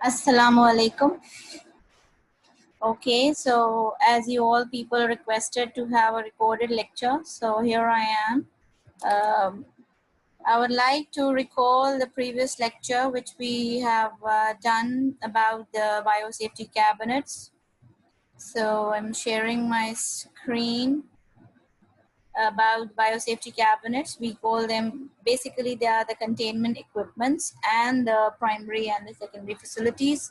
Assalamu alaikum. Okay, so as you all people requested to have a recorded lecture, so here I am. Um, I would like to recall the previous lecture which we have done about the biosafety cabinets. So I'm sharing my screen about biosafety cabinets. We call them, basically they are the containment equipments and the primary and the secondary facilities.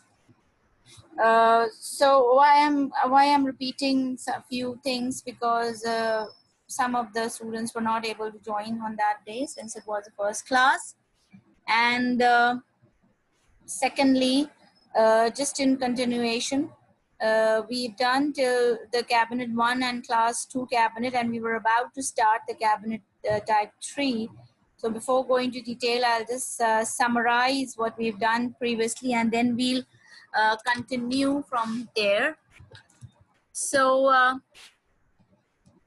So why I'm repeating a few things because some of the students were not able to join on that day since it was the first class, and secondly, just in continuation, we've done till the cabinet 1 and class 2 cabinet, and we were about to start the cabinet type 3. So before going to detail, I'll just summarize what we've done previously, and then we'll continue from there. So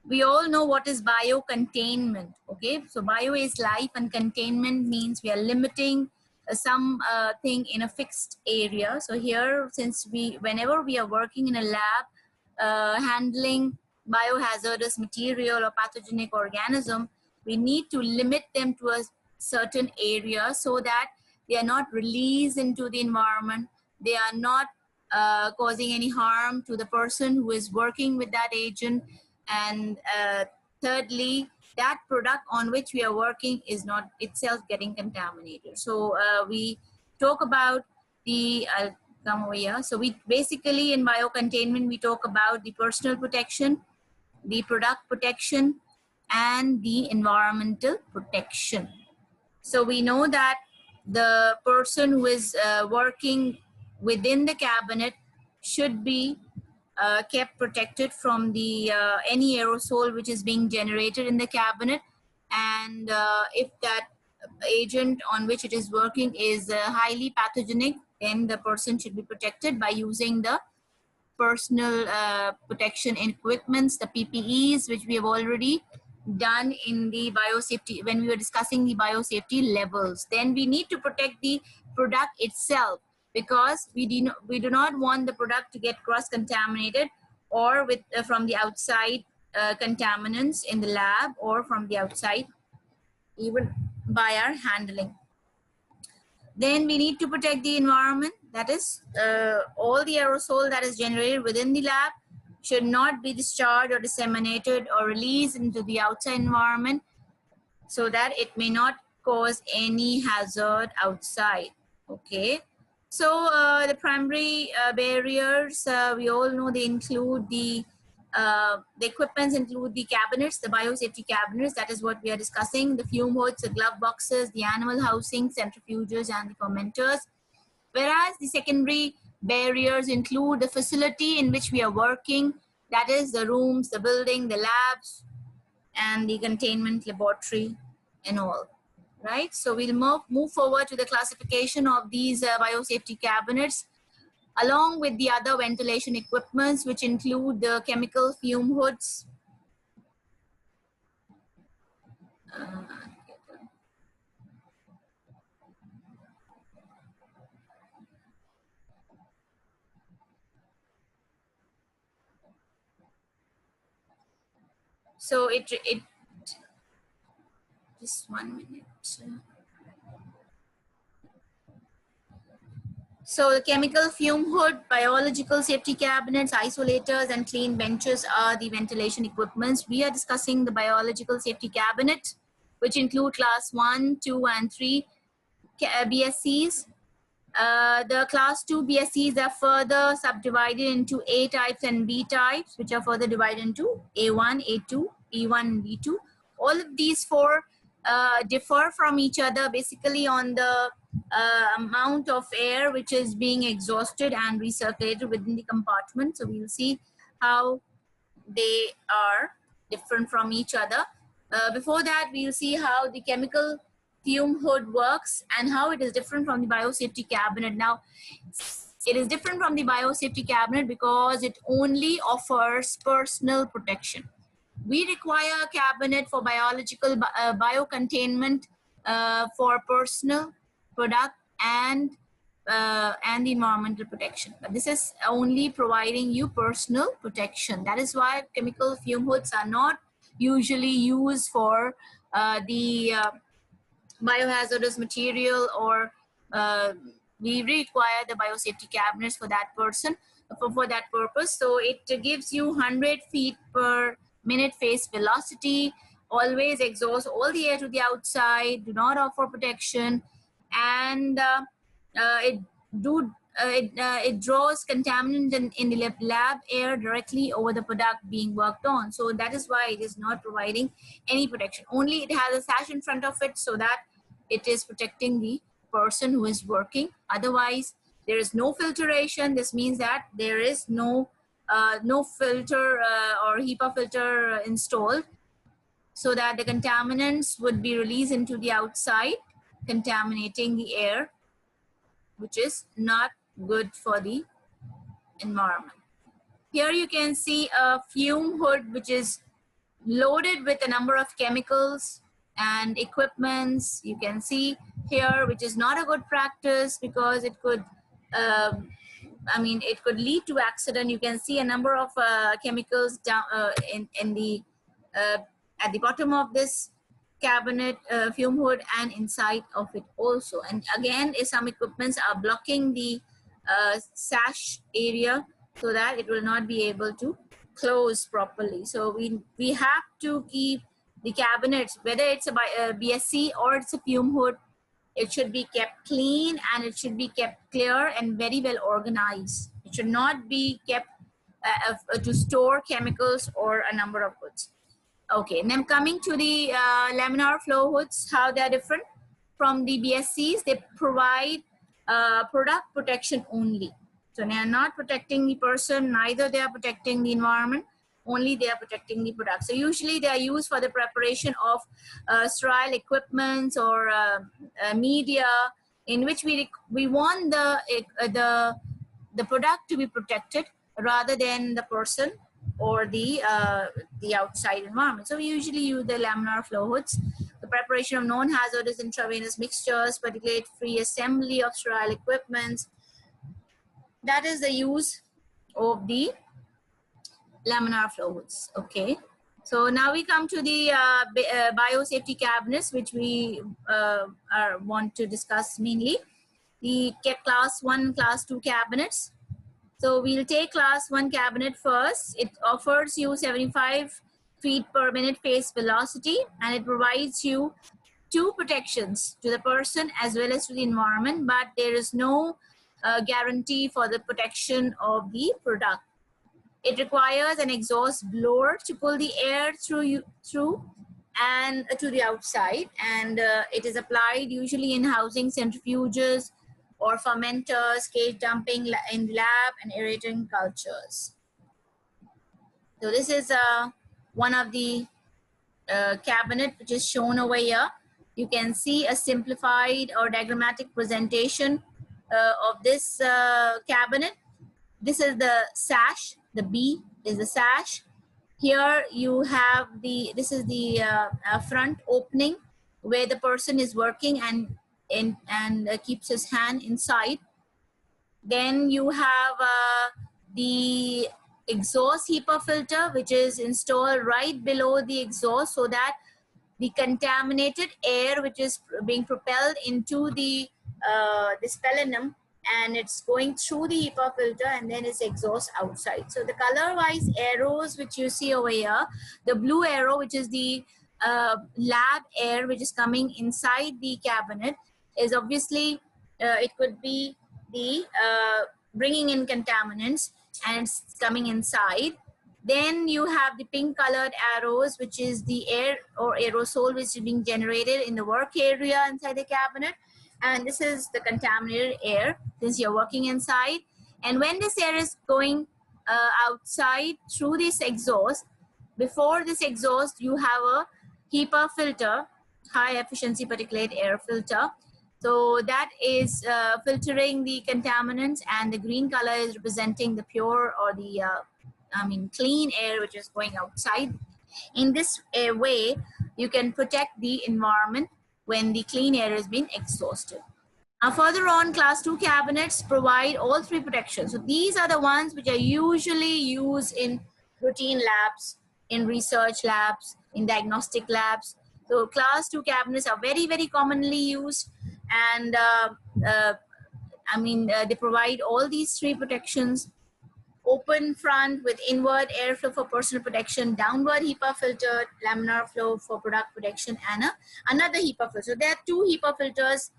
we all know what is bio-containment. Okay, so bio is life and containment means we are limiting some thing in a fixed area. So here, since whenever we are working in a lab handling biohazardous material or pathogenic organism, we need to limit them to a certain area so that they are not released into the environment. They are not causing any harm to the person who is working with that agent. And thirdly, that product on which we are working is not itself getting contaminated. So we talk about the, I'll come over here. So we basically in biocontainment, we talk about the personal protection, the product protection, and the environmental protection. So we know that the person who is working within the cabinet should be kept protected from the any aerosol which is being generated in the cabinet, and if that agent on which it is working is highly pathogenic, then the person should be protected by using the personal protection equipments, the PPEs, which we have already done in the biosafety when we were discussing the biosafety levels. Then we need to protect the product itself, because we do not want the product to get cross-contaminated or with from the outside contaminants in the lab, or from the outside even by our handling. Then we need to protect the environment. That is, all the aerosol that is generated within the lab should not be discharged or disseminated or released into the outside environment, so that it may not cause any hazard outside. Okay. So the primary barriers, we all know they include the equipments include the cabinets, the biosafety cabinets, that is what we are discussing, the fume hoods, the glove boxes, the animal housing, centrifuges, and the fermenters. Whereas the secondary barriers include the facility in which we are working, that is the rooms, the building, the labs, and the containment laboratory and all. Right, so we'll move forward to the classification of these biosafety cabinets, along with the other ventilation equipments, which include the chemical fume hoods. So it just 1 minute. So the chemical fume hood, biological safety cabinets, isolators, and clean benches are the ventilation equipments. We are discussing the biological safety cabinet, which include class 1, 2, and 3 BSCs. The class 2 BSCs are further subdivided into A types and B types, which are further divided into A1, A2, B1, and B2. All of these four differ from each other basically on the amount of air which is being exhausted and recirculated within the compartment. So we will see how they are different from each other. Before that, we will see how the chemical fume hood works and how it is different from the biosafety cabinet. Now, it is different from the biosafety cabinet because it only offers personal protection. We require a cabinet for biological biocontainment for personal product and and the environmental protection. But this is only providing you personal protection. That is why chemical fume hoods are not usually used for the biohazardous material, or we require the biosafety cabinets for that person, for that purpose. So it gives you 100 feet per minute face velocity, always exhaust all the air to the outside, do not offer protection, and it draws contaminant in the lab air directly over the product being worked on. So that is why it is not providing any protection. Only it has a sash in front of it so that it is protecting the person who is working. Otherwise, there is no filtration. This means that there is no filter or HEPA filter installed, so that the contaminants would be released into the outside, contaminating the air, which is not good for the environment. Here you can see a fume hood which is loaded with a number of chemicals and equipments. You can see here, which is not a good practice because it could it could lead to accident. You can see a number of chemicals down in the at the bottom of this cabinet fume hood and inside of it also. And again, some equipments are blocking the sash area so that it will not be able to close properly. So we have to keep the cabinets, whether it's a BSC or it's a fume hood, it should be kept clean and it should be kept clear and very well organized. It should not be kept to store chemicals or a number of goods. Okay, and then coming to the laminar flow hoods, how they're different from the BSCs. They provide product protection only. So they are not protecting the person, neither they are protecting the environment, only they are protecting the product. So usually they are used for the preparation of sterile equipments or media, in which we want the product to be protected rather than the person or the outside environment. So we usually use the laminar flow hoods. The preparation of non-hazardous intravenous mixtures, particulate-free assembly of sterile equipments. That is the use of the laminar flow hoods. Okay. So now we come to the biosafety cabinets, which we want to discuss mainly. The class 1, class 2 cabinets. So we'll take class 1 cabinet first. It offers you 75 feet per minute face velocity, and it provides you 2 protections to the person as well as to the environment, but there is no guarantee for the protection of the product. It requires an exhaust blower to pull the air through and to the outside, and it is applied usually in housing centrifuges or fermenters, cage dumping in lab, and aerating cultures. So this is one of the cabinet which is shown over here. You can see a simplified or diagrammatic presentation of this cabinet. This is the sash. The B is the sash. Here you have this is the front opening where the person is working and keeps his hand inside. Then you have the exhaust HEPA filter, which is installed right below the exhaust so that the contaminated air which is being propelled into the spellinum, and it's going through the HEPA filter and then it's exhaust outside. So the color-wise arrows which you see over here, the blue arrow, which is the lab air which is coming inside the cabinet, is obviously it could be the bringing in contaminants and it's coming inside. Then you have the pink colored arrows, which is the air or aerosol which is being generated in the work area inside the cabinet. And this is the contaminated air since you're working inside. And when this air is going outside through this exhaust, before this exhaust, you have a HEPA filter, high efficiency particulate air filter. So that is filtering the contaminants, and the green color is representing the pure or the clean air which is going outside. In this way, you can protect the environment when the clean air is being exhausted. Further on, class 2 cabinets provide all three protections. So these are the ones which are usually used in routine labs, in research labs, in diagnostic labs. So class 2 cabinets are very, very commonly used, and they provide all these three protections: open front with inward airflow for personal protection, downward HEPA filter, laminar flow for product protection, and another HEPA filter. So there are two HEPA filters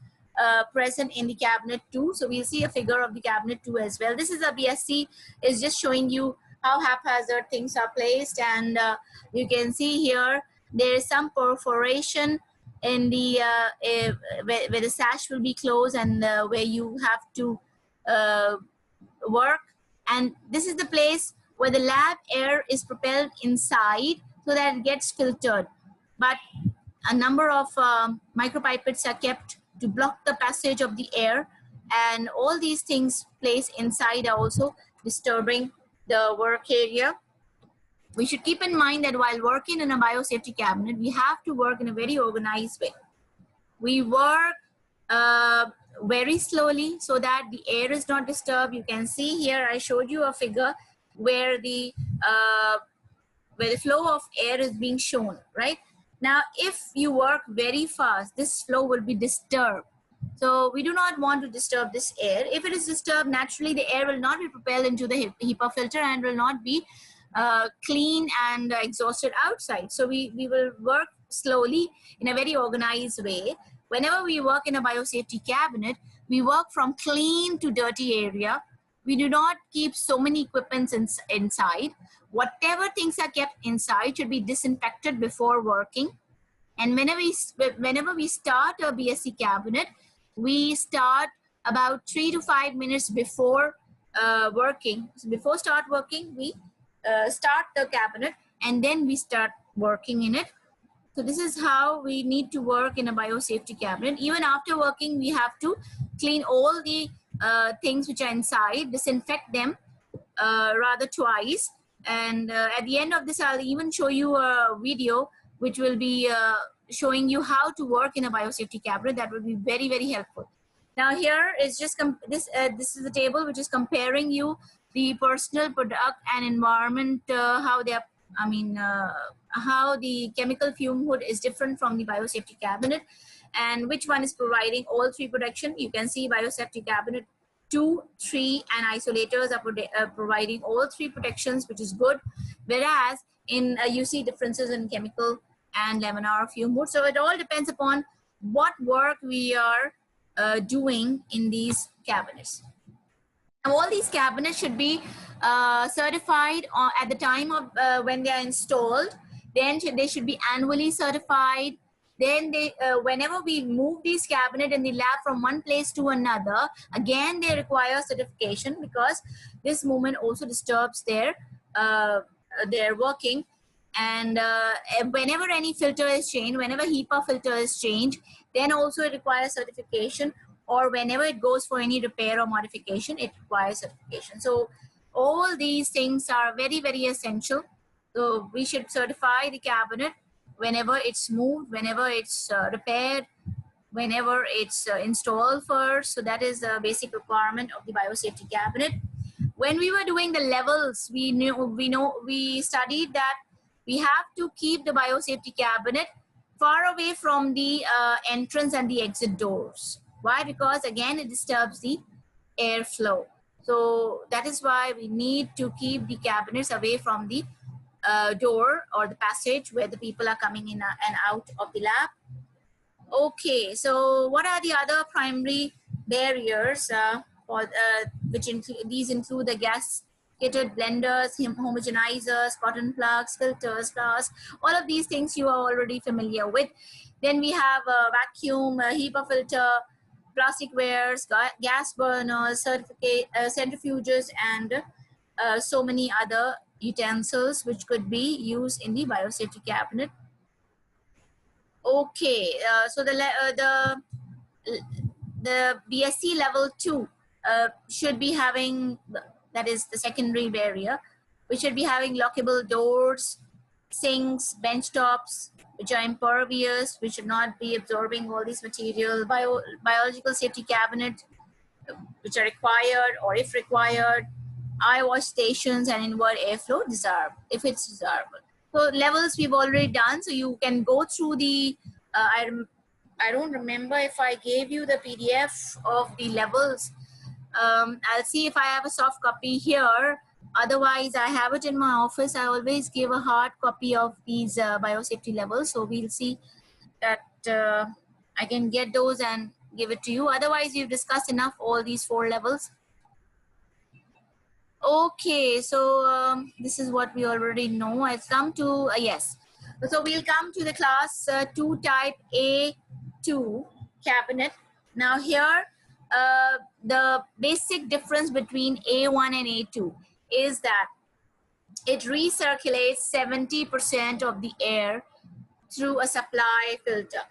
present in the cabinet 2. So we'll see a figure of the cabinet 2 as well. This is a BSc, is just showing you how haphazard things are placed, and you can see here there is some perforation in the where the sash will be closed, and where you have to work. And this is the place where the lab air is propelled inside so that it gets filtered. But a number of micropipettes are kept to block the passage of the air, and all these things placed inside are also disturbing the work area. We should keep in mind that while working in a biosafety cabinet, we have to work in a very organized way. We work very slowly so that the air is not disturbed. You can see here, I showed you a figure where the flow of air is being shown, right? Now, if you work very fast, this flow will be disturbed. So we do not want to disturb this air. If it is disturbed, naturally the air will not be propelled into the HEPA filter and will not be clean and exhausted outside. So we will work slowly in a very organized way. Whenever we work in a biosafety cabinet, we work from clean to dirty area. We do not keep so many equipments inside. Whatever things are kept inside should be disinfected before working. And whenever we start a BSc cabinet, we start about 3 to 5 minutes before working. So before start working, we start the cabinet and then we start working in it. So this is how we need to work in a biosafety cabinet. Even after working, we have to clean all the things which are inside, disinfect them rather twice. And at the end of this, I'll even show you a video which will be showing you how to work in a biosafety cabinet. That will be very, very helpful. Now here is just this is the table which is comparing you the personal, product, and environment, how they are, how the chemical fume hood is different from the biosafety cabinet, and which one is providing all three protection. You can see biosafety cabinet 2, 3, and isolators are providing all three protections, which is good. Whereas in you see differences in chemical and laminar fume hood. So it all depends upon what work we are doing in these cabinets. Now, all these cabinets should be certified at the time of when they are installed. Then they should be annually certified. Then they, whenever we move these cabinets in the lab from one place to another, again they require certification, because this movement also disturbs their working. And whenever any filter is changed, whenever HEPA filter is changed, then also it requires certification. Or whenever it goes for any repair or modification, it requires certification. So all these things are very, very essential. So we should certify the cabinet whenever it's moved, whenever it's repaired, whenever it's installed first. So that is a basic requirement of the biosafety cabinet. When we were doing the levels, we studied that we have to keep the biosafety cabinet far away from the entrance and the exit doors. Why? Because again, it disturbs the airflow. So that is why we need to keep the cabinets away from the door or the passage where the people are coming in and out of the lab. Okay, so what are the other primary barriers which include the gasketed blenders, homogenizers, cotton plugs, filters, flasks. All of these things you are already familiar with. Then we have a vacuum, a HEPA filter, plastic wares, gas burners, centrifuges, and so many other utensils which could be used in the biosafety cabinet. Okay, so the BSc level 2 should be having, that is the secondary barrier, we should be having lockable doors, sinks, bench tops, which are impervious, which should not be absorbing all these material, biological safety cabinet, which are required, or if required, eye wash stations and inward airflow desirable, if it's desirable. So levels we've already done, so you can go through the, I don't remember if I gave you the PDF of the levels. I'll see if I have a soft copy here. Otherwise, I have it in my office. I always give a hard copy of these biosafety levels. So we'll see that I can get those and give it to you. Otherwise, you've discussed enough all these 4 levels. Okay, so this is what we already know. I've come to, yes. So we'll come to the class 2 type A2 cabinet. Now here, the basic difference between A1 and A2 is that it recirculates 70% of the air through a supply filter.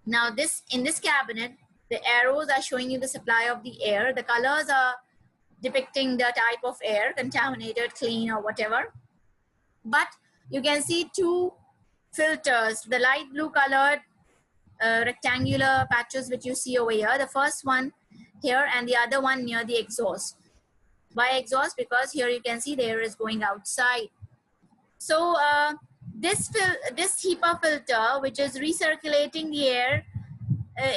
Now in this cabinet, the arrows are showing you the supply of the air. The colors are depicting the type of air, contaminated, clean, or whatever. But you can see 2 filters, the light blue colored rectangular patches which you see over here. The first one here and the other one near the exhaust. Why exhaust? Because here you can see the air is going outside. So this HEPA filter, which is recirculating the air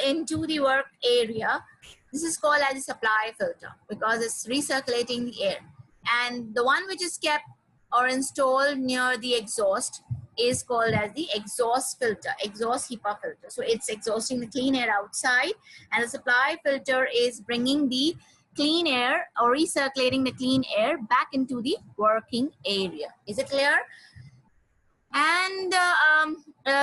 into the work area, this is called as a supply filter because it's recirculating the air. And the one which is kept or installed near the exhaust is called as the exhaust filter, exhaust HEPA filter. So it's exhausting the clean air outside, and the supply filter is bringing the clean air or recirculating the clean air back into the working area. Is it clear? And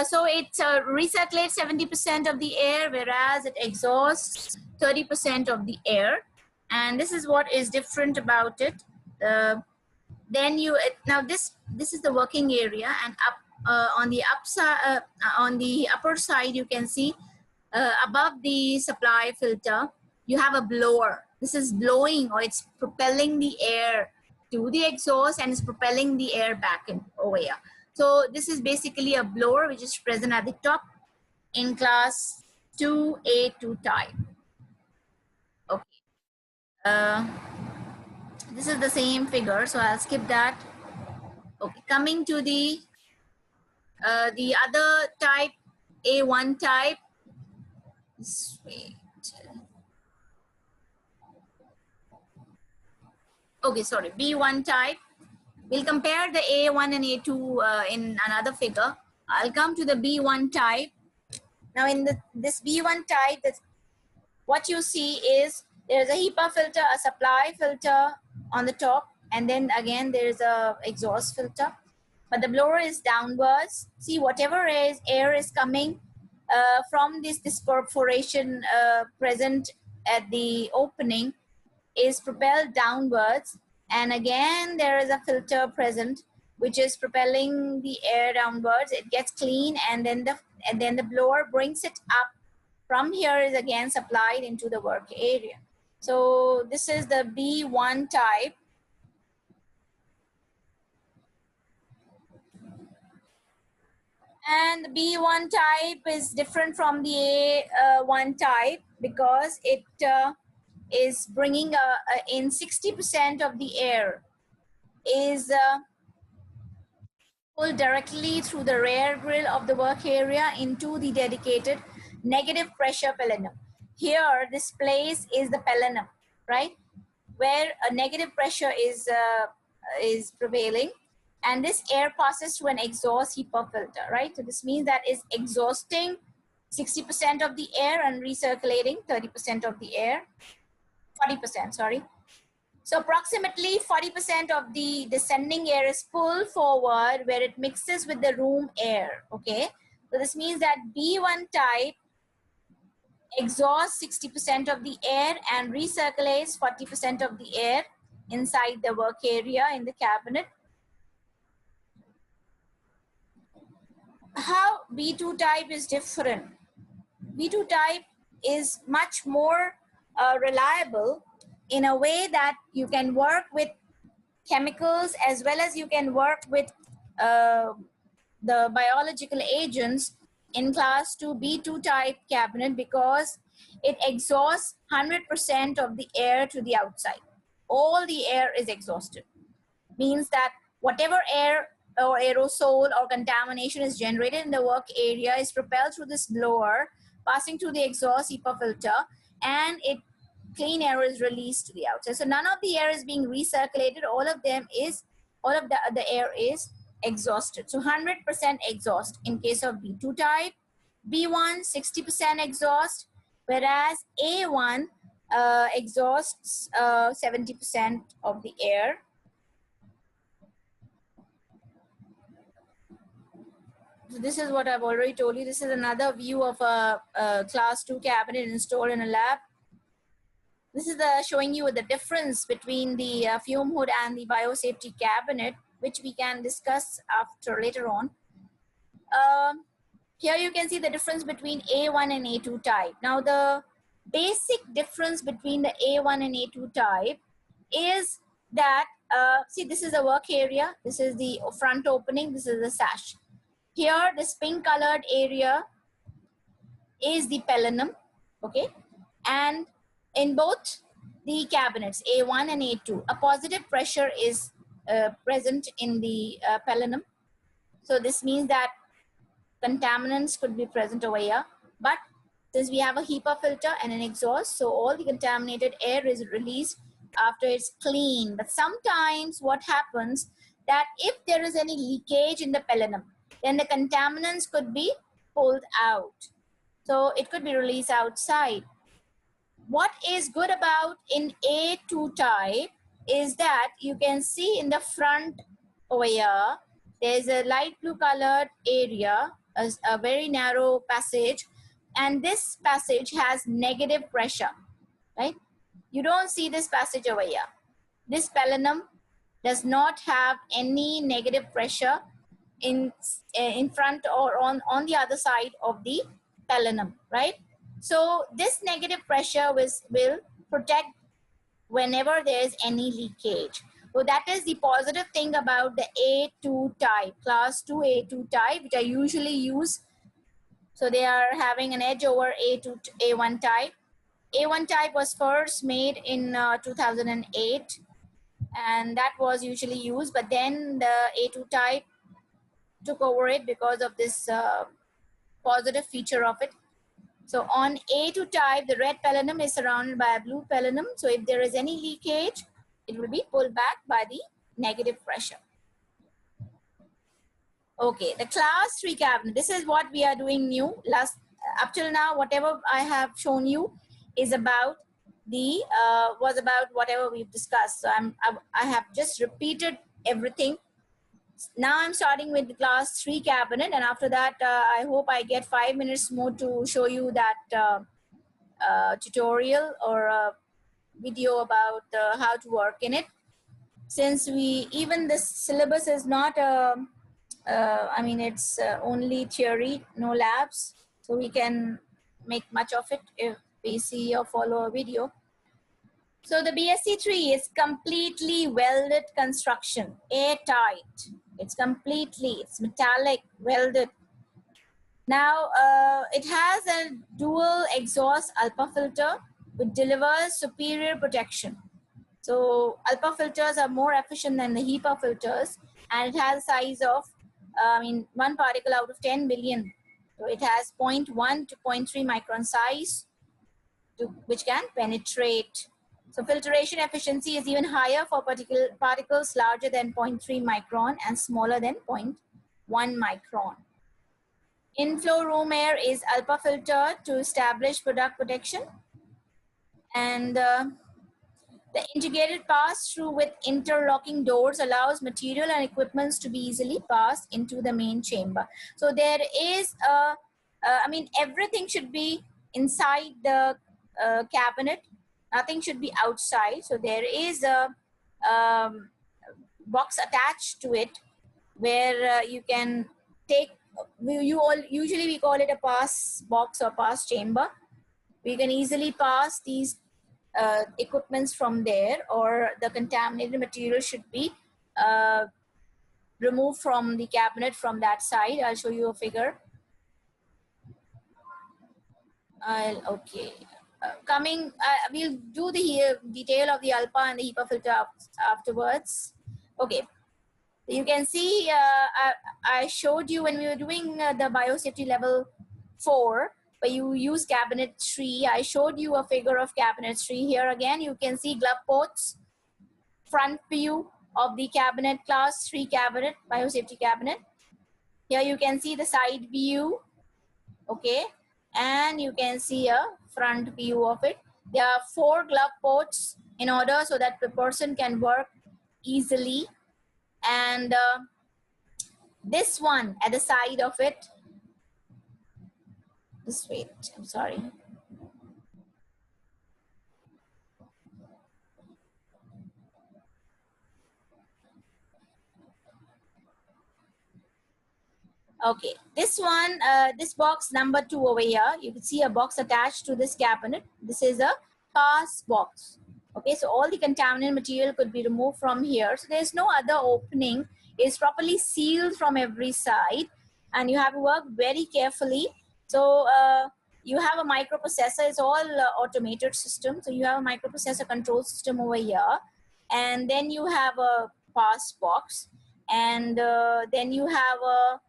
so it recirculates 70% of the air, whereas it exhausts 30% of the air. And this is what is different about it. Then now this is the working area, and up on the upside, on the upper side, you can see above the supply filter, you have a blower. This is blowing, or it's propelling the air to the exhaust, and it's propelling the air back in over here. So this is basically a blower which is present at the top in class 2A2 type. Okay. This is the same figure, so I'll skip that. Okay, coming to the other type, A1 type. Wait. Okay, sorry, B1 type. We'll compare the A1 and A2 in another figure. I'll come to the B1 type. Now in this B1 type, what you see is there's a HEPA filter, a supply filter on the top, and then again there's a exhaust filter. But the blower is downwards. See, whatever air is coming from this perforation present at the opening is propelled downwards. And again, there is a filter present, which is propelling the air downwards. It gets clean, and then the blower brings it up. From here is again supplied into the work area. So this is the B1 type. And the B1 type is different from the A1 type because it is bringing in 60% of the air is pulled directly through the rear grill of the work area into the dedicated negative pressure plenum. Here, this place is the plenum, right? Where a negative pressure is prevailing, and this air passes through an exhaust HEPA filter, right? So this means that is exhausting 60% of the air and recirculating 30% of the air, 40%, sorry. So approximately 40% of the descending air is pulled forward where it mixes with the room air, okay? So this means that B1 type exhausts 60% of the air and recirculates 40% of the air inside the work area in the cabinet. How B2 type is different? B2 type is much more reliable in a way that you can work with chemicals as well as you can work with the biological agents in class 2 B2 type cabinet because it exhausts 100% of the air to the outside. All the air is exhausted. Means that whatever air or aerosol or contamination is generated in the work area is propelled through this blower, passing through the exhaust HEPA filter, and clean air is released to the outside. So none of the air is being recirculated. All of the air is exhausted. So 100% exhaust in case of B2 type. B1, 60% exhaust, whereas A1 exhausts 70% of the air. So this is what I've already told you. This is another view of a class 2 cabinet installed in a lab. This is showing you the difference between the fume hood and the biosafety cabinet, which we can discuss later on. Here you can see the difference between A1 and A2 type. Now the basic difference between the A1 and A2 type is that, see, this is the work area. This is the front opening. This is the sash. Here, this pink colored area is the pellenum, okay? And in both the cabinets, A1 and A2, a positive pressure is present in the pellenum. So this means that contaminants could be present over here. But since we have a HEPA filter and an exhaust, so all the contaminated air is released after it's clean. But sometimes what happens that if there is any leakage in the pellenum, then the contaminants could be pulled out. So it could be released outside. What is good about in A2 type is that you can see in the front over here, there's a light blue colored area, a very narrow passage, and this passage has negative pressure, right? You don't see this passage over here. This pellenum does not have any negative pressure in front or on the other side of the pellenum, right? So this negative pressure will protect whenever there is any leakage. So that is the positive thing about the A2 type, class 2 A2 type, which I usually use. So they are having an edge over A1 type. A1 type was first made in 2008, and that was usually used, but then the A2 type took over it because of this positive feature of it. So on A2 type, the red pellenum is surrounded by a blue pellenum. So if there is any leakage, it will be pulled back by the negative pressure. Okay, the class 3 cabinet. This is what we are doing new. Up till now, whatever I have shown you is about was about whatever we've discussed. So I have just repeated everything. Now I'm starting with the class 3 cabinet, and after that, I hope I get 5 minutes more to show you that tutorial or video about how to work in it. Since even this syllabus is not, I mean, it's only theory, no labs, so we can make much of it if we see or follow a video. So the BSc3 is completely welded construction, airtight. It's metallic, welded. Now, it has a dual exhaust ALPA filter which delivers superior protection. So ALPA filters are more efficient than the HEPA filters, and it has a size of, 1 particle out of 10 billion. So it has 0.1 to 0.3 micron size, which can penetrate. So filtration efficiency is even higher for particles larger than 0.3 micron and smaller than 0.1 micron. Inflow room air is ALPA filter to establish product protection. And the integrated pass-through with interlocking doors allows material and equipments to be easily passed into the main chamber. So there is everything should be inside the cabinet. Nothing should be outside. So there is a box attached to it where you can take, usually we call it a pass box or pass chamber. We can easily pass these equipments from there, or the contaminated material should be remove from the cabinet from that side. I'll show you a figure. Okay. We'll do the detail of the ALPA and the HEPA filter afterwards. Okay. You can see I showed you when we were doing the biosafety level 4, but you use cabinet 3. I showed you a figure of cabinet 3. Here again, you can see glove ports, front view of the cabinet class 3 cabinet, biosafety cabinet. Here you can see the side view, okay, and you can see a front view of it. There are 4 glove ports in order so that the person can work easily. And this one at the side of it, just wait, I'm sorry. Okay, this one, this box number 2 over here, you can see a box attached to this cabinet. This is a pass box. Okay, so all the contaminant material could be removed from here. So there's no other opening. It's properly sealed from every side, and you have to work very carefully. So you have a microprocessor. It's all automated system. So you have a microprocessor control system over here, and then you have a pass box, and then you have a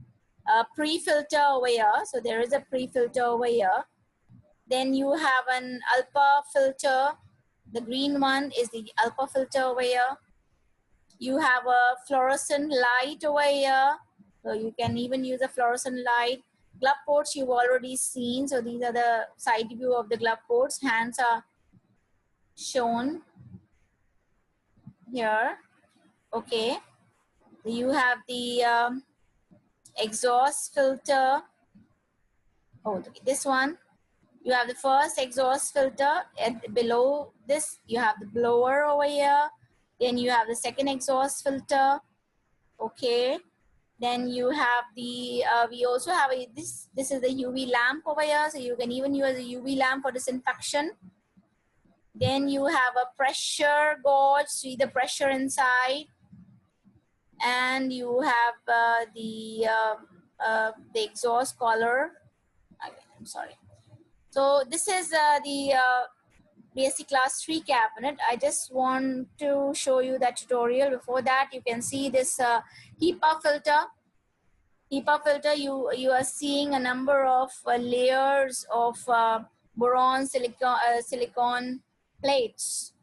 pre-filter over here. So there is a pre-filter over here. Then you have an ALPA filter. The green one is the ALPA filter over here. You have a fluorescent light over here. So you can even use a fluorescent light. Glove ports you've already seen. So these are the side view of the glove ports. Hands are shown here. Okay. You have the exhaust filter. Oh, this one. You have the first exhaust filter, and below this you have the blower over here. Then you have the second exhaust filter. Okay. Then you have the, we also have this is the UV lamp over here. So you can even use a UV lamp for disinfection. Then you have a pressure gauge, see the pressure inside. And you have the exhaust collar. I'm sorry. So this is the BSc class 3 cabinet. I just want to show you that tutorial. Before that, you can see this HEPA filter. HEPA filter, you are seeing a number of layers of boron silicon plates.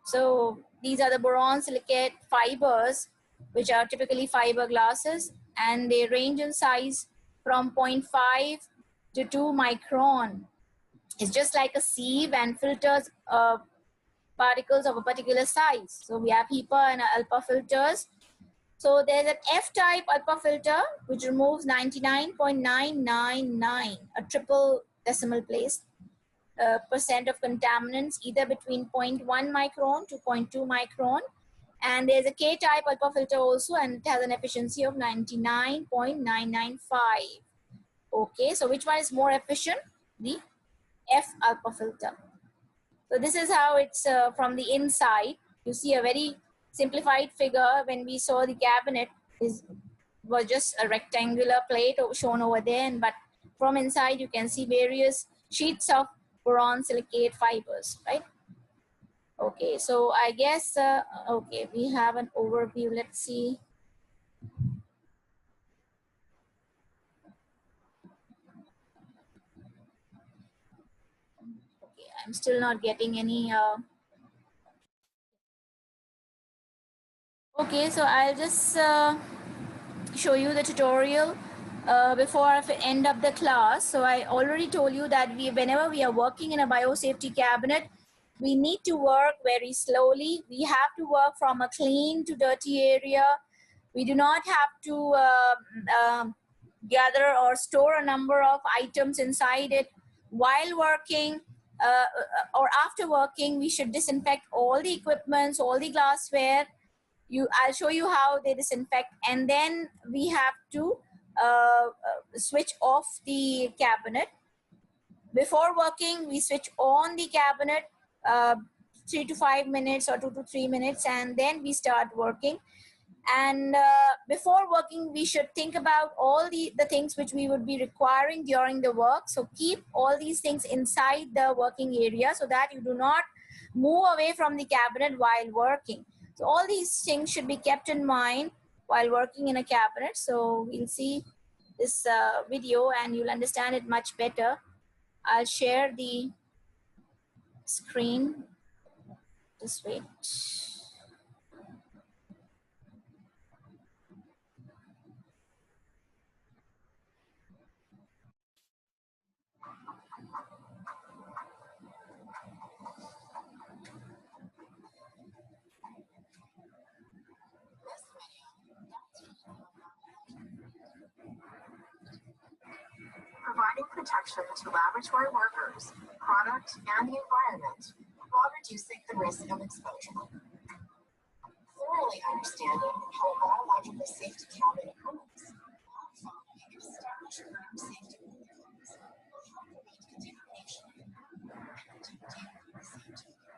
So these are the boron silicate fibers, which are typically fiberglasses, and they range in size from 0.5 to 2 micron. It's just like a sieve and filters particles of a particular size. So we have HEPA and ALPA filters. So there's an F-type ALPA filter, which removes 99.999, a triple decimal place, percent of contaminants, either between 0.1 micron to 0.2 micron. And there's a K-type ALPA filter also, and it has an efficiency of 99.995. Okay, so which one is more efficient? The F-ALPA filter. So this is how it's from the inside. You see a very simplified figure. When we saw the cabinet, was just a rectangular plate shown over there, but from inside you can see various sheets of boron silicate fibers, right? Okay, so I guess, okay, we have an overview. Let's see. Okay, I'm still not getting any. Okay, so I'll just show you the tutorial before I end up the class. So I already told you that whenever we are working in a biosafety cabinet, we need to work very slowly. We have to work from a clean to dirty area. We do not have to gather or store a number of items inside it. While working or after working, we should disinfect all the equipments, all the glassware. I'll show you how they disinfect, and then we have to switch off the cabinet. Before working, we switch on the cabinet 3 to 5 minutes or 2 to 3 minutes, and then we start working. And before working, we should think about all the things which we would be requiring during the work. So keep all these things inside the working area so that you do not move away from the cabinet while working. So all these things should be kept in mind while working in a cabinet. So we'll see this video and you'll understand it much better. I'll share the screen. Just wait. Providing protection to laboratory workers, product, and the environment while reducing the risk of exposure. Thoroughly understanding how a biological safety cabinet works while following established safety protocols will help prevent contamination and protect the safety.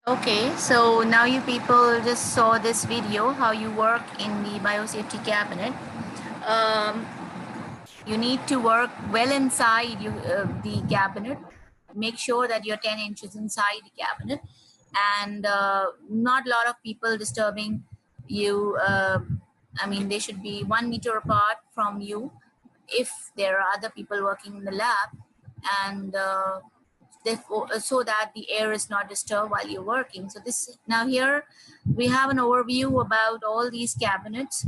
Okay, so now you people just saw this video how you work in the biosafety cabinet. Um, you need to work well inside the cabinet. Make sure that you're 10 inches inside the cabinet, and not a lot of people disturbing you. I mean, they should be 1 meter apart from you if there are other people working in the lab, and therefore, so that the air is not disturbed while you're working. So this, now here we have an overview about all these cabinets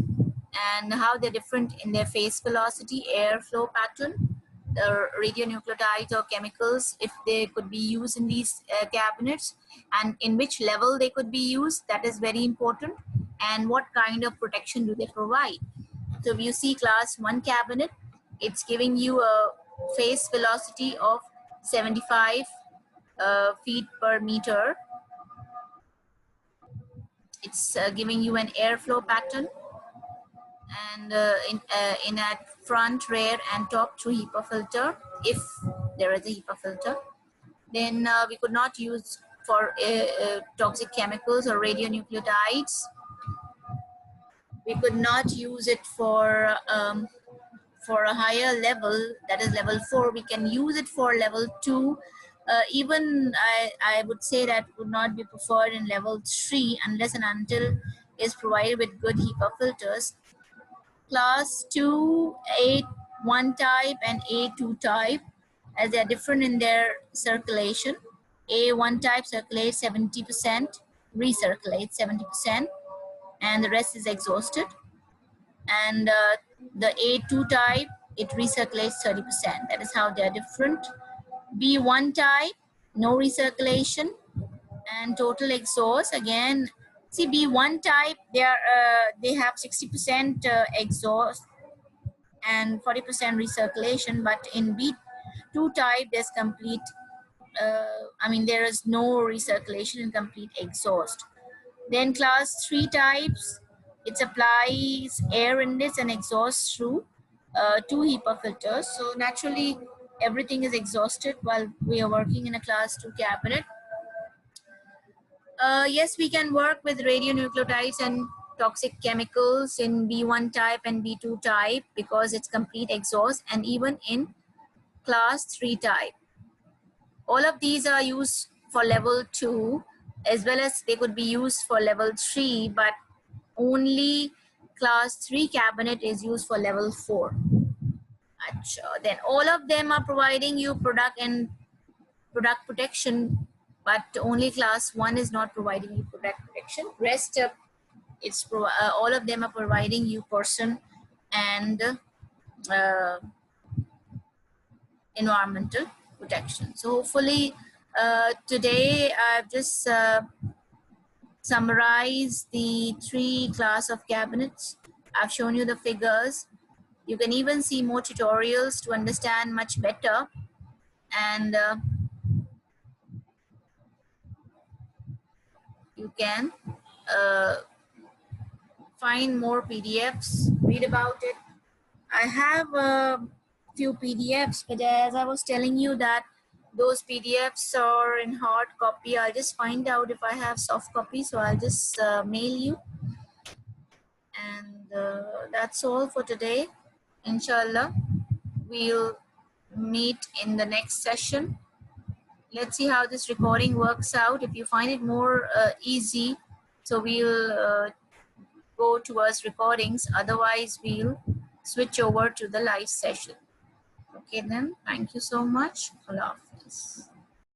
and how they're different in their phase velocity, airflow pattern, the radionuclides or chemicals, if they could be used in these cabinets, and in which level they could be used. That is very important. And what kind of protection do they provide? So if you see class 1 cabinet, it's giving you a phase velocity of 75 feet per meter. It's giving you an airflow pattern, and in a front, rear, and top through HEPA filter, if there is a HEPA filter. Then we could not use for toxic chemicals or radionuclides. We could not use it for a higher level, that is level 4. We can use it for level 2. Even I would say that would not be preferred in level 3 unless and until is provided with good HEPA filters. Class 2, A1 type and A2 type, as they are different in their circulation. A1 type circulates 70%, recirculates 70%, and the rest is exhausted. And the A2 type, it recirculates 30%. That is how they are different. B1 type, no recirculation and total exhaust. Again, see, B1 type, they have 60% exhaust and 40% recirculation, but in B2 type, there's complete, I mean, there is no recirculation and complete exhaust. Then class 3 types, it supplies air inlets and exhaust through 2 HEPA filters. So naturally, everything is exhausted while we are working in a class 2 cabinet. Yes, we can work with radionuclides and toxic chemicals in B1 type and B2 type because it's complete exhaust, and even in class 3 type. All of these are used for level 2, as well as they could be used for level 3, but only class 3 cabinet is used for level 4. Then all of them are providing you product and product protection, but only class 1 is not providing you product protection. Rest all of them are providing you person and environmental protection. So hopefully today I've just summarized the 3 class of cabinets. I've shown you the figures. You can even see more tutorials to understand much better, and you can find more PDFs, read about it. I have a few PDFs, but as I was telling you that those PDFs are in hard copy, I'll just find out if I have soft copy, so I'll just mail you. And that's all for today. Inshallah, we'll meet in the next session. Let's see how this recording works out. If you find it more easy, so we'll go towards recordings. Otherwise, we'll switch over to the live session. Okay then, thank you so much. Allah Hafiz.